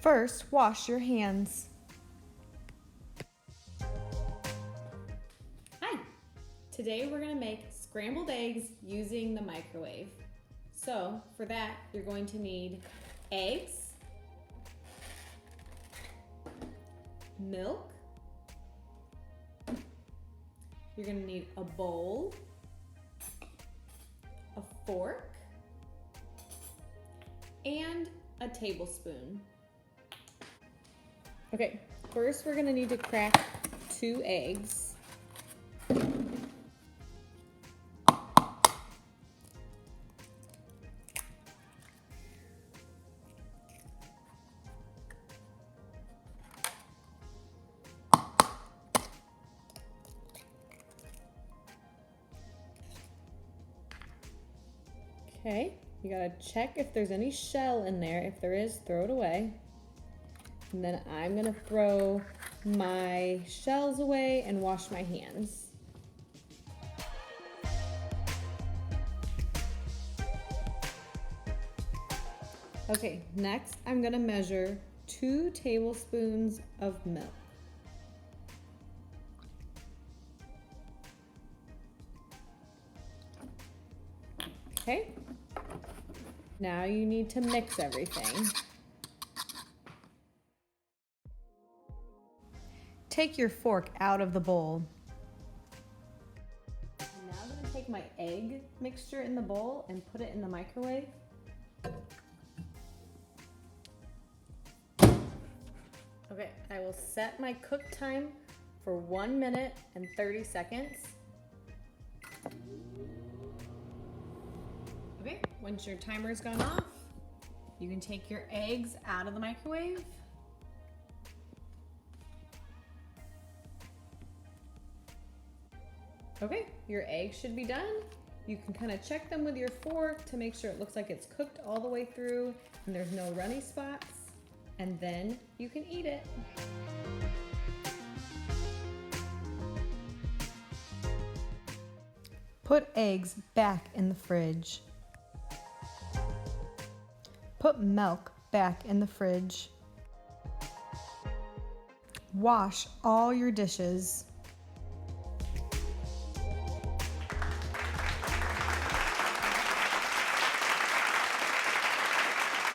First, wash your hands. Hi! Today we're going to make scrambled eggs using the microwave. So for that, you're going to need eggs, milk, you're going to need a bowl, a fork, and a tablespoon. Okay, first we're going to need to crack 2 eggs. Okay, you gotta check if there's any shell in there. If there is, throw it away. And then I'm gonna throw my shells away and wash my hands. Okay, next I'm gonna measure 2 tablespoons of milk. Okay, now you need to mix everything. Take your fork out of the bowl. Now I'm going to take my egg mixture in the bowl and put it in the microwave. Okay, I will set my cook time for 1 minute and 30 seconds. Okay, once your timer's gone off, you can take your eggs out of the microwave. Okay, your eggs should be done. You can kind of check them with your fork to make sure it looks like it's cooked all the way through and there's no runny spots, and then you can eat it. Put eggs back in the fridge. Put milk back in the fridge. Wash all your dishes.